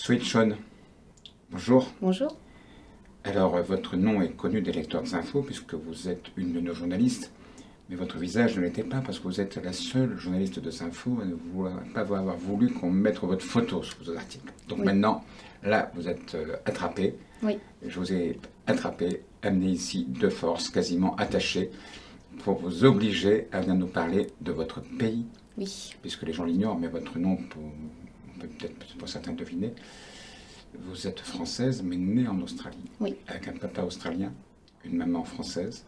Sweet Sean, bonjour. Bonjour. Alors, votre nom est connu des lecteurs des infos puisque vous êtes une de nos journalistes, mais votre visage ne l'était pas parce que vous êtes la seule journaliste de Info à ne pas avoir voulu qu'on mette votre photo sur vos articles. Donc Oui. maintenant, là, vous êtes attrapé. Oui. Je vous ai attrapé, amené ici de force, quasiment attaché, pour vous obliger à venir nous parler de votre pays, Oui. puisque les gens l'ignorent, mais votre nom, on peut peut-être pour certains deviner. Vous êtes française, mais née en Australie, Oui. avec un papa australien, une maman française.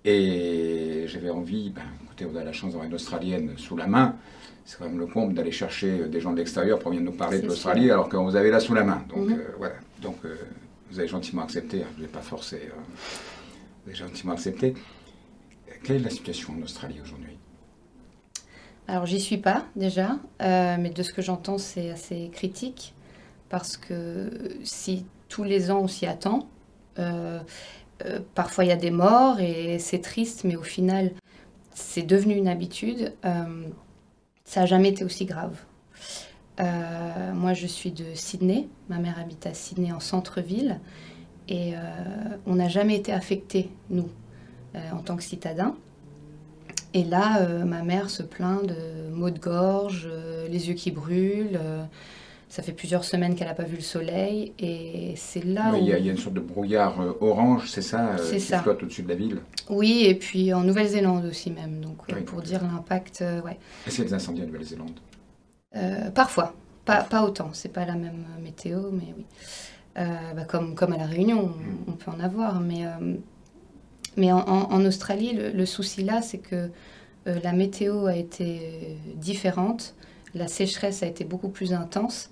Et j'avais envie, écoutez, on a la chance d'avoir une Australienne sous la main. C'est quand même le comble d'aller chercher des gens de l'extérieur pour venir nous parler de l'Australie, sûr. alors que vous avez là sous la main. Donc Mhm. voilà. Donc vous avez gentiment accepté, je ne vous ai pas forcé, vous avez gentiment accepté. Quelle est la situation en Australie aujourd'hui? Alors, j'y suis pas déjà, mais de ce que j'entends, c'est assez critique parce que si tous les ans on s'y attend, euh, parfois il y a des morts et c'est triste, mais au final, c'est devenu une habitude. Ça n'a jamais été aussi grave. Moi, je suis de Sydney. Ma mère habite à Sydney en centre-ville et on n'a jamais été affectés, nous, en tant que citadins. Et là, ma mère se plaint de maux de gorge, les yeux qui brûlent. Ça fait plusieurs semaines qu'elle n'a pas vu le soleil. Et c'est là Oui, où... il y a une sorte de brouillard orange, c'est ça, C'est qui ça. flotte au-dessus de la ville. Oui, et puis en Nouvelle-Zélande aussi même. Donc, Oui. pour dire l'impact, ouais. Est-ce qu'il y a des incendies en Nouvelle-Zélande? Parfois. Pas autant. C'est pas la même météo, mais oui. Comme à La Réunion, on peut en avoir. Mais en Australie, le souci là, c'est que la météo a été différente, la sécheresse a été beaucoup plus intense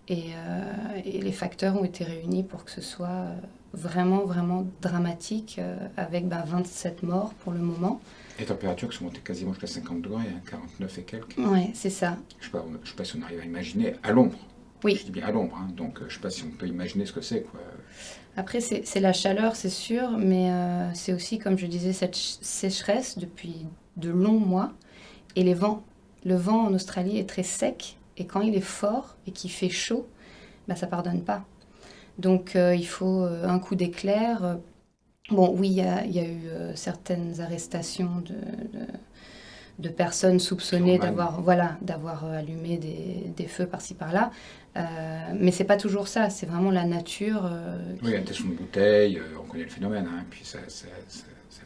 et les facteurs ont été réunis pour que ce soit vraiment, vraiment dramatique avec 27 morts pour le moment. Les températures qui sont montées quasiment jusqu'à 50 degrés, 49 et quelques. Ouais, c'est ça. Je ne sais pas si on arrive à imaginer à l'ombre. Oui. Je dis bien à l'ombre, hein, donc je ne sais pas si on peut imaginer ce que c'est, quoi. Après, c'est la chaleur, c'est sûr, mais c'est aussi, comme je disais, cette sécheresse depuis de longs mois et les vents. Le vent en Australie est très sec et quand il est fort et qu'il fait chaud, ça pardonne pas. Donc il faut un coup d'éclair. Bon, oui, il y a eu certaines arrestations de personnes soupçonnées d'avoir allumé des feux par-ci par-là. Mais c'est pas toujours ça, c'est vraiment la nature. Oui, la tesson de bouteille, on connaît le phénomène, hein, puis ça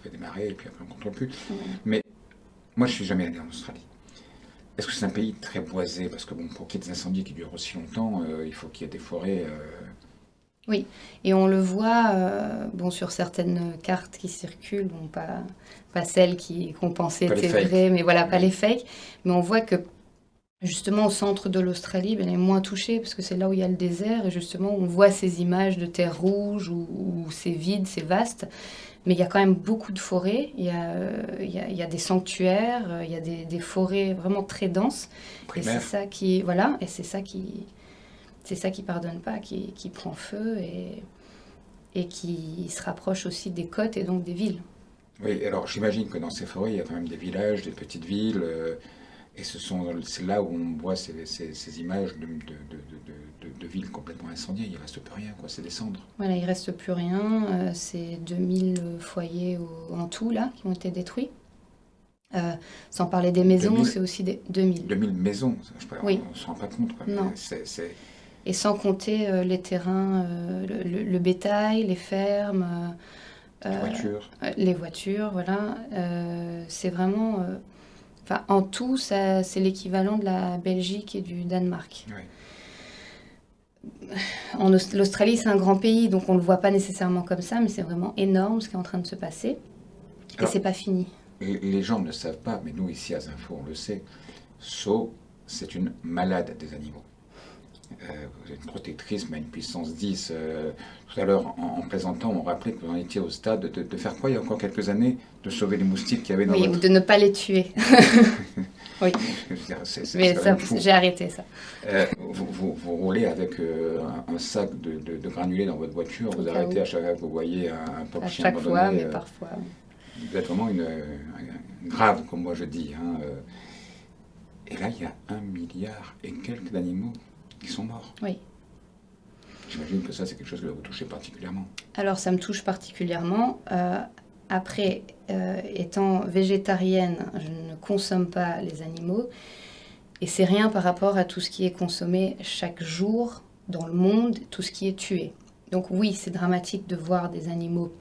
fait démarrer, et puis après on ne contrôle plus. Mais moi, je suis jamais allé en Australie. Est-ce que c'est un pays très boisé? Parce que bon, pour qu'il y ait des incendies qui durent aussi longtemps, il faut qu'il y ait des forêts. Oui, et on le voit sur certaines cartes qui circulent, pas celles qu'on pensait Pas les étaient fakes. vraies, mais voilà, pas les fakes. Mais on voit que justement au centre de l'Australie, elle est moins touchée parce que c'est là où il y a le désert et justement on voit ces images de terre rouge où c'est vide, c'est vaste. Mais il y a quand même beaucoup de forêts, il y a des sanctuaires, il y a des forêts vraiment très denses. Primaires. Et c'est ça qui pardonne pas, qui prend feu et qui se rapproche aussi des côtes et donc des villes. Oui, alors j'imagine que dans ces forêts, il y a quand même des villages, des petites villes, et c'est là où on voit ces images de villes complètement incendiées. Il ne reste plus rien, quoi, c'est des cendres. Voilà, il reste plus rien. C'est 2000 foyers en tout là qui ont été détruits. Sans parler des maisons, 2000 c'est aussi des 2000. 2000 maisons, Oui. On ne se rend pas compte, quoi. Non. Et sans compter les terrains, le bétail, les fermes, les voitures, voilà. C'est vraiment... en tout, c'est l'équivalent de la Belgique et du Danemark. Oui. L'Australie, c'est un grand pays, donc on ne le voit pas nécessairement comme ça, mais c'est vraiment énorme ce qui est en train de se passer. Alors, et c'est pas fini. Les gens ne le savent pas, mais nous, ici à Zinfo, on le sait. So, c'est une malade des animaux. Vous êtes une protectrice, mais à une puissance 10. Tout à l'heure, en plaisantant, on rappelait que vous en étiez au stade de faire quoi il y a encore quelques années? De sauver les moustiques qu'il y avait dans Oui, votre... ou de ne pas les tuer. Oui. Mais ça, j'ai arrêté ça. Vous roulez avec un sac de granulés dans votre voiture, vous arrêtez à chaque fois que vous voyez un pauvre chien abandonné. À chaque fois, mais parfois. Vous êtes vraiment une grave, comme moi je dis. Hein. Et là, il y a 1 milliard et quelques d'animaux qui sont morts. Oui. J'imagine que ça, c'est quelque chose qui va vous toucher particulièrement. Alors ça me touche particulièrement. Après, étant végétarienne, je ne consomme pas les animaux. Et c'est rien par rapport à tout ce qui est consommé chaque jour dans le monde, tout ce qui est tué. Donc oui, c'est dramatique de voir des animaux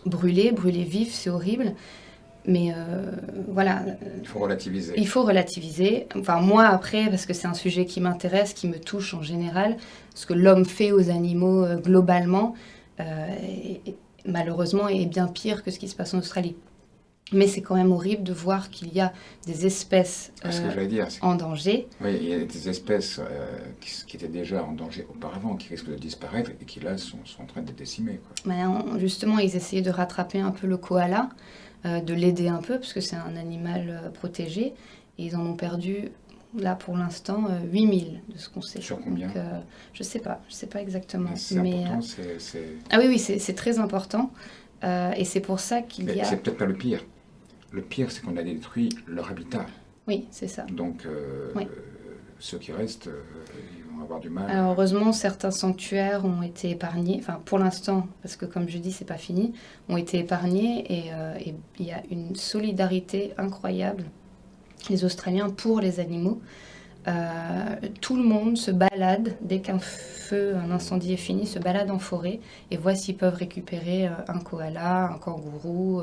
brûlés vifs, c'est horrible. Mais voilà. Il faut relativiser. Il faut relativiser. Enfin, moi, après, parce que c'est un sujet qui m'intéresse, qui me touche en général, ce que l'homme fait aux animaux globalement, malheureusement, est bien pire que ce qui se passe en Australie. Mais c'est quand même horrible de voir qu'il y a des espèces en danger. Oui, il y a des espèces qui étaient déjà en danger auparavant, qui risquent de disparaître et qui là sont en train de décimer, quoi. Justement, ils essayaient de rattraper un peu le koala, de l'aider un peu, parce que c'est un animal protégé. Et ils en ont perdu, là pour l'instant, 8000 de ce qu'on sait. Sur combien? Donc, je sais pas exactement. C'est important, Ah oui, c'est très important. Et c'est pour ça qu'il y a... C'est peut-être pas le pire. Le pire, c'est qu'on a détruit leur habitat. Oui, c'est ça. Donc, ceux qui restent, ils vont avoir du mal. Alors, heureusement, certains sanctuaires ont été épargnés. Enfin, pour l'instant, parce que comme je dis, c'est pas fini, ont été épargnés. Et il y a une solidarité incroyable, les Australiens, pour les animaux. Tout le monde se balade dès qu'un feu, un incendie est fini, se balade en forêt et voit s'ils peuvent récupérer un koala, un kangourou,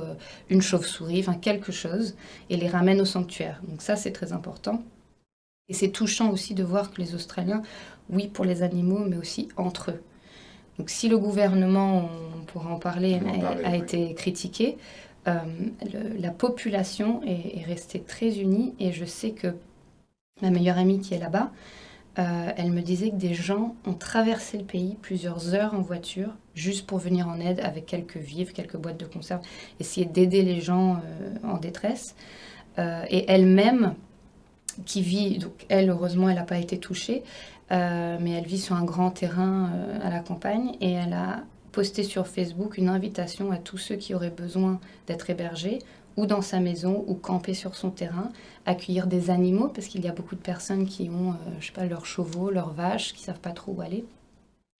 une chauve-souris, enfin quelque chose, et les ramène au sanctuaire. Donc ça, c'est très important. Et c'est touchant aussi de voir que les Australiens, oui pour les animaux, mais aussi entre eux. Donc si le gouvernement, on pourra en parler, a été critiqué, la population est restée très unie, et je sais que ma meilleure amie qui est là-bas, elle me disait que des gens ont traversé le pays plusieurs heures en voiture juste pour venir en aide avec quelques vivres, quelques boîtes de conserve, essayer d'aider les gens en détresse. Et elle-même, qui vit, donc elle, heureusement, elle n'a pas été touchée, mais elle vit sur un grand terrain à la campagne, et elle a posté sur Facebook une invitation à tous ceux qui auraient besoin d'être hébergés, ou dans sa maison, ou camper sur son terrain, accueillir des animaux, parce qu'il y a beaucoup de personnes qui ont, je sais pas, leurs chevaux, leurs vaches, qui savent pas trop où aller.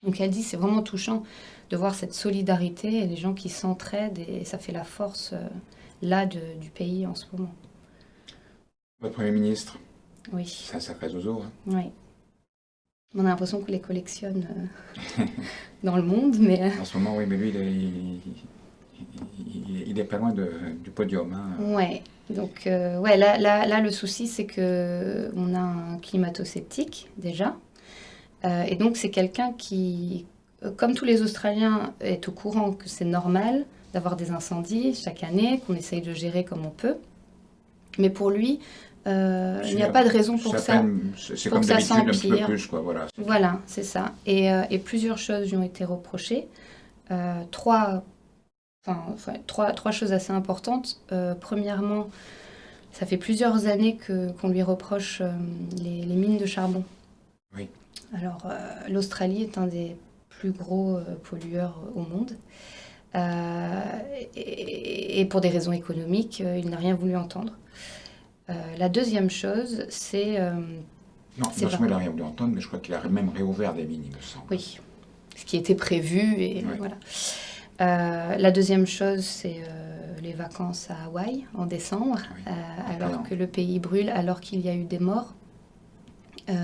Donc elle dit, c'est vraiment touchant de voir cette solidarité et les gens qui s'entraident, et ça fait la force là du pays en ce moment. Votre Premier ministre, oui. C'est un sacré zozo. Hein. Oui. On a l'impression qu'on les collectionne dans le monde, mais... En ce moment, oui, mais lui, il est pas loin du podium. Hein. Ouais. Donc, là, le souci, c'est qu'on a un climato-sceptique, déjà. Et donc, c'est quelqu'un qui, comme tous les Australiens, est au courant que c'est normal d'avoir des incendies chaque année, qu'on essaye de gérer comme on peut. Mais pour lui, il n'y a pas de raison pour ça. C'est comme d'habitude, un petit peu plus, quoi. Voilà, c'est ça. Et plusieurs choses lui ont été reprochées. Trois choses assez importantes. Premièrement, ça fait plusieurs années qu'on lui reproche les mines de charbon. Oui. Alors, l'Australie est un des plus gros pollueurs au monde. Et pour des raisons économiques, il n'a rien voulu entendre. La deuxième chose, c'est... non seulement il n'a rien voulu entendre, mais je crois qu'il a même réouvert des mines, il me semble. Oui, ce qui était prévu, et oui. Voilà. La deuxième chose, c'est les vacances à Hawaï en décembre, oui. Alors que le pays brûle, alors qu'il y a eu des morts. Oui,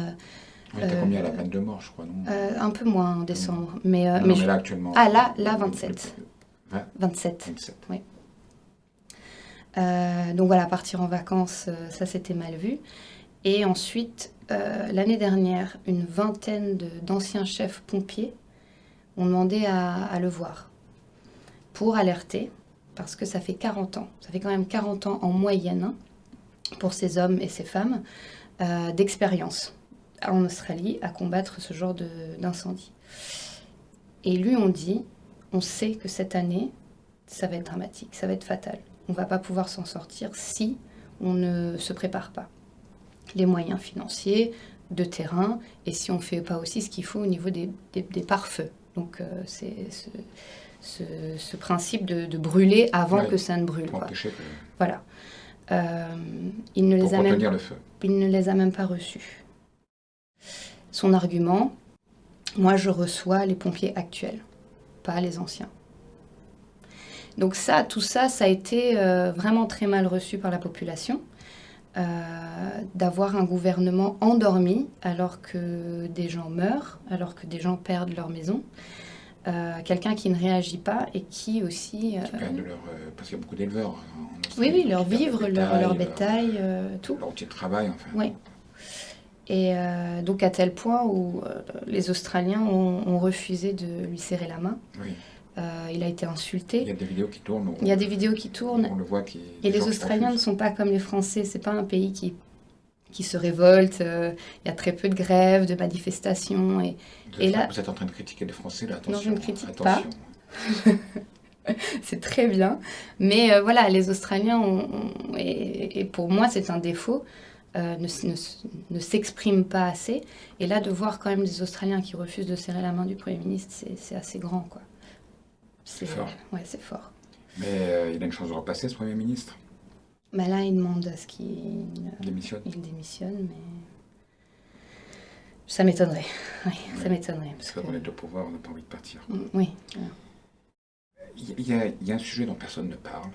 t'as combien la peine de mort, je crois, non un peu moins en décembre. Mais là, actuellement... Ah, là 27. 27, oui. Donc voilà, partir en vacances, ça c'était mal vu. Et ensuite, l'année dernière, une vingtaine d'anciens chefs pompiers ont demandé à le voir pour alerter, parce que ça fait 40 ans, ça fait quand même 40 ans en moyenne, hein, pour ces hommes et ces femmes, d'expérience en Australie à combattre ce genre d'incendie. Et lui, on sait que cette année, ça va être dramatique, ça va être fatal. On ne va pas pouvoir s'en sortir si on ne se prépare pas. Les moyens financiers, de terrain, et si on ne fait pas aussi ce qu'il faut au niveau des pare-feux. Donc c'est ce principe de brûler avant que ça ne brûle. Pour empêcher que... Voilà. Il ne retenir le feu. Il ne les a même pas reçus. Son argument, Moi, je reçois les pompiers actuels, pas les anciens. Donc tout ça, ça a été vraiment très mal reçu par la population. D'avoir un gouvernement endormi alors que des gens meurent, alors que des gens perdent leur maison. Quelqu'un qui ne réagit pas et qui aussi... Qui perdent parce qu'il y a beaucoup d'éleveurs en Oui, Australie. leur vivre, leur bétail, tout. Leur outil de travail, enfin. Oui. Et donc à tel point où les Australiens ont refusé de lui serrer la main. Oui. Il a été insulté. Il y a des vidéos qui tournent. Il y a des vidéos qui tournent. On le voit et les Australiens ne sont pas comme les Français. C'est pas un pays qui se révolte. Il y a très peu de grèves, de manifestations. Et là, vous êtes en train de critiquer les Français, là, attention. Non, je ne critique attention. pas. C'est très bien. Mais voilà, les Australiens et pour moi, c'est un défaut. Ne s'expriment pas assez. Et là, de voir quand même des Australiens qui refusent de serrer la main du Premier ministre, c'est assez grand, quoi. C'est fort. Ouais, c'est fort. Mais il a une chance de repasser, ce Premier ministre. Bah là, il demande à ce qu'il démissionne. Il démissionne, mais ça m'étonnerait. Oui, ça m'étonnerait. Parce qu'on est au pouvoir, on n'a pas envie de partir. Oui. Il y a un sujet dont personne ne parle.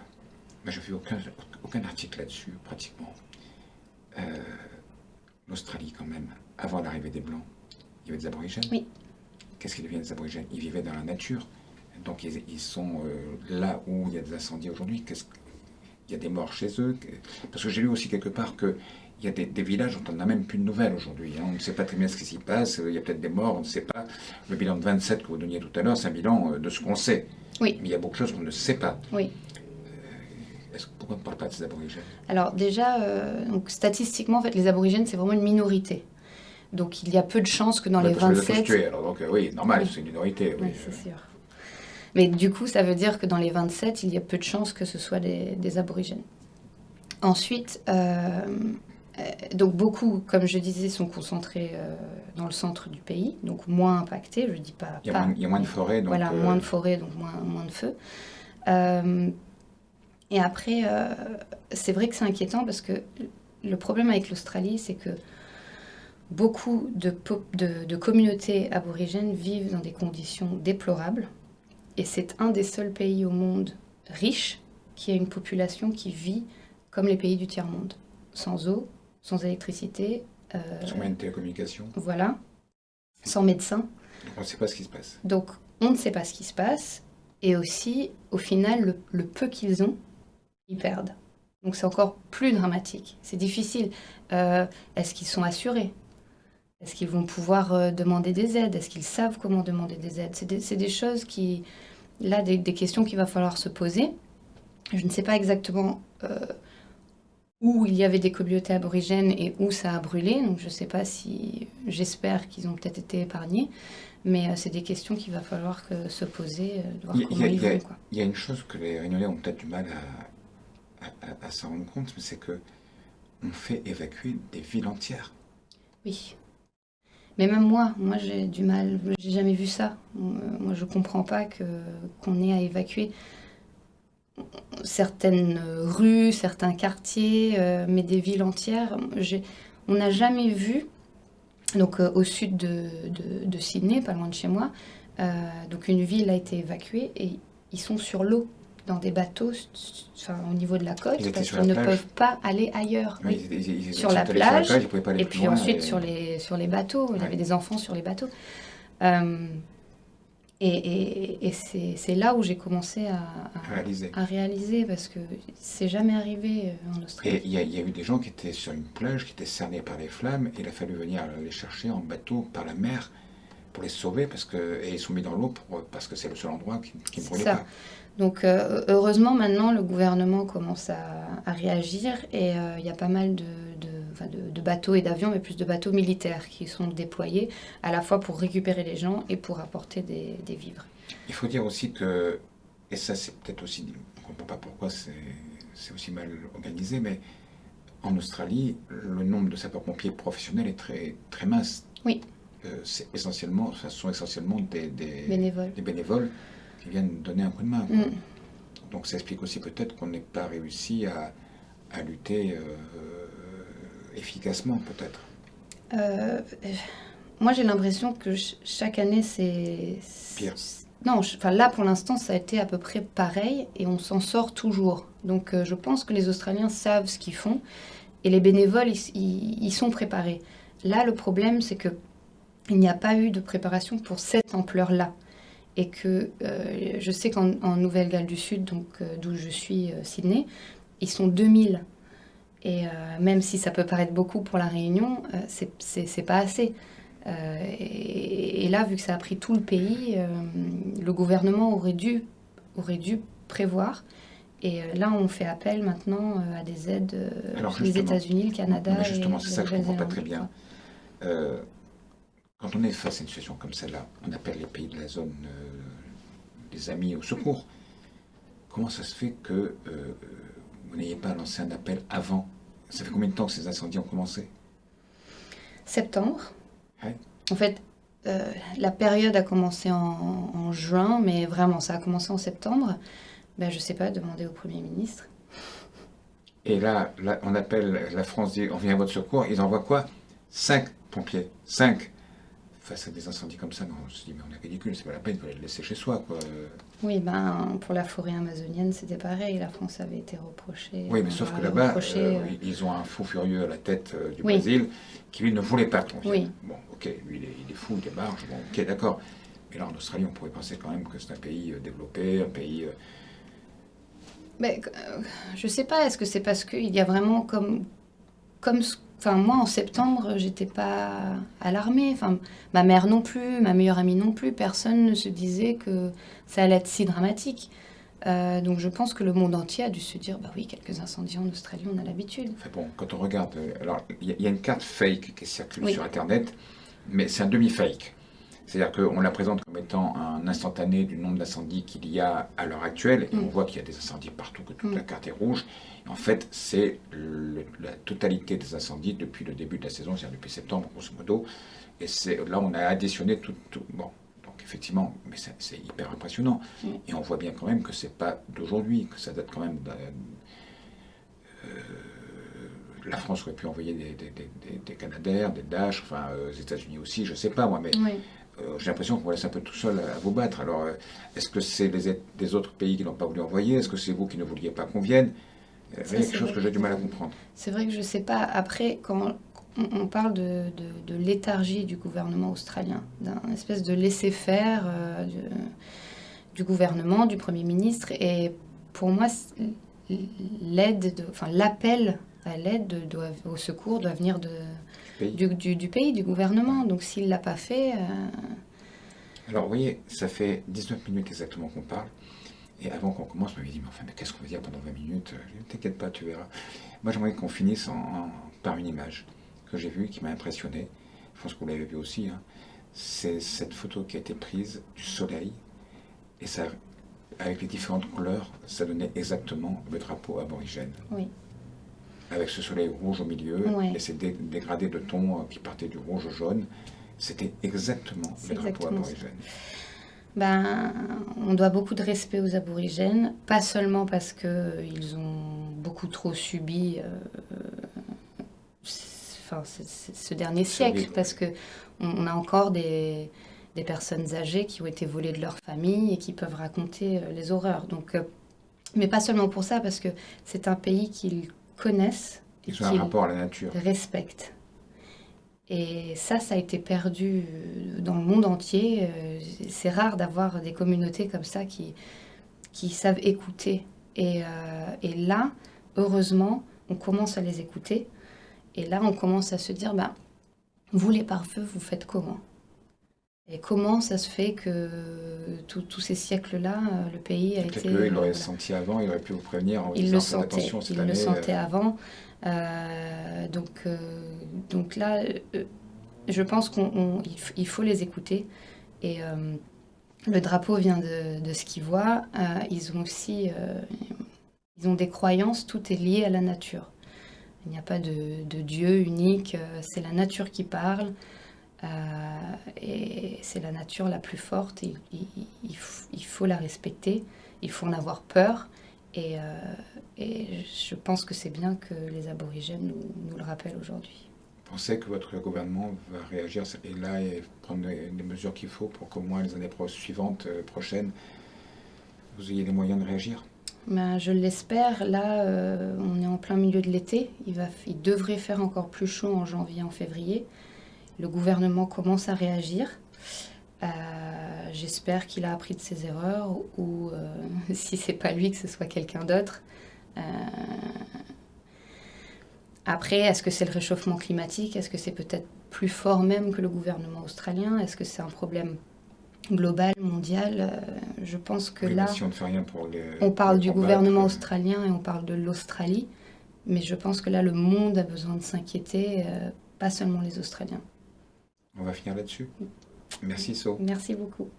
Moi, je n'ai vu aucun article là-dessus, pratiquement. L'Australie, quand même, avant l'arrivée des Blancs, il y avait des aborigènes. Oui. Qu'est-ce qu'ils deviennent, des aborigènes? Ils vivaient dans la nature. Donc, ils sont là où il y a des incendies aujourd'hui. Il y a des morts chez eux. Parce que j'ai lu aussi quelque part qu'il y a des villages dont on n'a même plus de nouvelles aujourd'hui. On ne sait pas très bien ce qui s'y passe. Il y a peut-être des morts, on ne sait pas. Le bilan de 27 que vous donniez tout à l'heure, c'est un bilan de ce qu'on sait. Oui. Mais il y a beaucoup de choses qu'on ne sait pas. Oui. Pourquoi on ne parle pas de ces aborigènes? Alors déjà, donc, statistiquement, en fait, les aborigènes, c'est vraiment une minorité. Donc il y a peu de chances que dans les 27... Tués, alors, donc, oui, normal, c'est une minorité. Oui, c'est sûr. Mais du coup, ça veut dire que dans les 27, il y a peu de chances que ce soit des aborigènes. Ensuite, donc beaucoup, comme je disais, sont concentrés dans le centre du pays, donc moins impactés, je ne dis pas... Il y a moins de forêts. Donc, voilà, moins de forêts, donc moins de feux. Et après, c'est vrai que c'est inquiétant parce que le problème avec l'Australie, c'est que beaucoup de communautés aborigènes vivent dans des conditions déplorables. Et c'est un des seuls pays au monde riche qui a une population qui vit comme les pays du tiers-monde. Sans eau, sans électricité. Sans moyen de télécommunication. Voilà. Sans médecin. Donc on ne sait pas ce qui se passe. Donc on ne sait pas ce qui se passe. Et aussi, au final, le peu qu'ils ont, ils perdent. Donc c'est encore plus dramatique. C'est difficile. Est-ce qu'ils sont assurés? Est-ce qu'ils vont pouvoir demander des aides? Est-ce qu'ils savent comment demander des aides? C'est des choses qui... Là, des questions qu'il va falloir se poser. Je ne sais pas exactement où il y avait des communautés aborigènes et où ça a brûlé. Donc je ne sais pas si... J'espère qu'ils ont peut-être été épargnés. Mais c'est des questions qu'il va falloir se poser, de voir comment ils vont. Il y a une chose que les Réunionnais ont peut-être du mal à s'en rendre compte, c'est qu'on fait évacuer des villes entières. Oui. Mais même moi j'ai du mal, j'ai jamais vu ça. Moi je comprends pas qu'on ait à évacuer certaines rues, certains quartiers, mais des villes entières. On n'a jamais vu, donc au sud de Sydney, pas loin de chez moi, donc une ville a été évacuée et ils sont sur l'eau, dans des bateaux, au niveau de la côte, parce qu'ils ne peuvent pas aller ailleurs. Oui, ils sur la plage, ils pouvaient pas aller et plus puis loin, ensuite sur les bateaux. Il y avait des enfants sur les bateaux. Et c'est là où j'ai commencé à réaliser, parce que c'est jamais arrivé en Australie. Et il y a eu des gens qui étaient sur une plage, qui étaient cernés par les flammes, et il a fallu venir les chercher en bateau par la mer pour les sauver, et ils sont mis dans l'eau parce que c'est le seul endroit qui ne brûlait pas. Donc heureusement maintenant le gouvernement commence à réagir et il y a pas mal de bateaux et d'avions, mais plus de bateaux militaires qui sont déployés à la fois pour récupérer les gens et pour apporter des vivres. Il faut dire aussi que, et ça c'est peut-être aussi, on ne comprend pas pourquoi c'est aussi mal organisé, mais en Australie, le nombre de sapeurs-pompiers professionnels est très, très mince. Oui. Ce sont essentiellement des bénévoles qui viennent donner un coup de main. Donc ça explique aussi peut-être qu'on n'ait pas réussi à lutter efficacement, peut-être. moi, j'ai l'impression que chaque année, c'est... Pire. Non, enfin, là, pour l'instant, ça a été à peu près pareil et on s'en sort toujours. Donc, je pense que les Australiens savent ce qu'ils font et les bénévoles, ils sont préparés. Là, le problème, c'est que il n'y a pas eu de préparation pour cette ampleur-là. Et que je sais qu'en Nouvelle-Galles du Sud, donc d'où je suis, Sydney, ils sont 2000. Et même si ça peut paraître beaucoup pour la Réunion, c'est pas assez. Et là, vu que ça a pris tout le pays, le gouvernement aurait dû prévoir. Et là, on fait appel maintenant à des aides des États-Unis, le Canada. Mais justement, c'est et ça que je ne comprends pas Nouvelle-Zélande. très bien. Euh, Quand on est face à une situation comme celle-là, on appelle les pays de la zone des amis au secours. Comment ça se fait que vous n'ayez pas lancé un appel avant? Ça fait combien de temps que ces incendies ont commencé? Septembre. Ouais. En fait, la période a commencé en juin, mais vraiment, ça a commencé en septembre. Ben, je sais pas, demander au Premier ministre. Et là, on appelle la France, dit on vient à votre secours, ils envoient quoi? 5 pompiers. 5 face à des incendies comme ça. Non, on se dit, mais on est ridicule, c'est pas la peine, il faut les laisser chez soi, quoi. Oui, ben, pour la forêt amazonienne, c'était pareil. La France avait été reprochée. Oui, mais sauf que là-bas, ils ont un fou furieux à la tête du Oui. Brésil qui, lui, ne voulait pas qu'on vienne. Oui. Bon, ok, lui, il est fou, il est barge, bon, ok, d'accord. Mais là, en Australie, on pourrait penser quand même que c'est un pays développé, un pays... Mais, je sais pas, est-ce que c'est parce qu'il y a vraiment enfin, moi, en septembre, j'étais pas alarmée. Enfin, ma mère non plus, ma meilleure amie non plus. Personne ne se disait que ça allait être si dramatique. Donc, je pense que le monde entier a dû se dire, bah oui, quelques incendies en Australie, on a l'habitude. Enfin bon, quand on regarde... alors, il y a une carte fake qui circule Oui. sur Internet, mais c'est un demi-fake. C'est-à-dire qu'on la présente comme étant un instantané du nombre d'incendies qu'il y a à l'heure actuelle, et on voit qu'il y a des incendies partout, que toute la carte est rouge. Et en fait, c'est la totalité des incendies depuis le début de la saison, c'est-à-dire depuis septembre, grosso modo. Et là, on a additionné tout. Bon, donc effectivement, mais c'est hyper impressionnant. Et on voit bien quand même que c'est pas d'aujourd'hui, que ça date quand même la France aurait pu envoyer des Canadair, des Dash, enfin, aux États-Unis aussi, je sais pas moi, mais Oui. j'ai l'impression qu'on vous laisse un peu tout seul à vous battre. Alors, est-ce que c'est des autres pays qui n'ont pas voulu envoyer? Est-ce que c'est vous qui ne vouliez pas qu'on vienne? C'est quelque chose que j'ai du mal à comprendre. C'est vrai que je sais pas. Après, quand on parle de léthargie du gouvernement australien, d'un espèce de laisser-faire du gouvernement, du Premier ministre, et pour moi, l'appel à l'aide au secours doit venir du pays, du gouvernement. Donc s'il ne l'a pas fait... Alors, vous voyez, ça fait 19 minutes exactement qu'on parle. Et avant qu'on commence, on m'avait dit, mais enfin, mais qu'est-ce qu'on va dire pendant 20 minutes? Je dis, t'inquiète pas, tu verras. Moi, j'aimerais qu'on finisse par une image que j'ai vue, qui m'a impressionné. Je pense que vous l'avez vu aussi. Hein. C'est cette photo qui a été prise du soleil. Et ça, avec les différentes couleurs, ça donnait exactement le drapeau aborigène. Oui. Avec ce soleil rouge au milieu, Ouais. et ces dégradés de tons qui partaient du rouge au jaune. C'était exactement le drapeau aborigène. Ben, on doit beaucoup de respect aux aborigènes, pas seulement parce qu'ils ont beaucoup trop subi ce dernier siècle, parce qu'on a encore des personnes âgées qui ont été volées de leur famille et qui peuvent raconter les horreurs. Donc, mais pas seulement pour ça, parce que c'est un pays qu'ils connaissent et Ils ont un rapport à la nature. respectent. Et ça a été perdu dans le monde entier. C'est rare d'avoir des communautés comme ça qui savent écouter. Et là, heureusement, on commence à les écouter. Et là, on commence à se dire, bah, vous les pare-feux, vous faites comment? Et comment ça se fait que tous ces siècles-là, le pays a été... Peut-être qu'ils l'auraient senti avant, ils auraient pu vous prévenir en vous Ils disant, le faites sentaient, attention cette ils année. le sentaient avant. Donc là, je pense qu'il faut les écouter. Et le drapeau vient de ce qu'ils voient. Ils ont aussi ils ont des croyances, tout est lié à la nature. Il n'y a pas de Dieu unique, c'est la nature qui parle. Et c'est la nature la plus forte. Il faut la respecter, il faut en avoir peur. Et je pense que c'est bien que les aborigènes nous le rappellent aujourd'hui. pensez que votre gouvernement va réagir et là et prendre les mesures qu'il faut pour qu'au moins les années suivantes, prochaines, vous ayez les moyens de réagir? Ben, je l'espère. Là, on est en plein milieu de l'été. Il devrait faire encore plus chaud en janvier, en février. Le gouvernement commence à réagir. J'espère qu'il a appris de ses erreurs ou si c'est pas lui, que ce soit quelqu'un d'autre. Après, est-ce que c'est le réchauffement climatique? Est-ce que c'est peut-être plus fort même que le gouvernement australien? Est-ce que c'est un problème global, mondial? Je pense que Oui, là, mais si on ne fait rien on parle du combattre, gouvernement australien et on parle de l'Australie. Mais je pense que là, le monde a besoin de s'inquiéter, pas seulement les Australiens. on va finir là-dessus. Merci So. Merci beaucoup.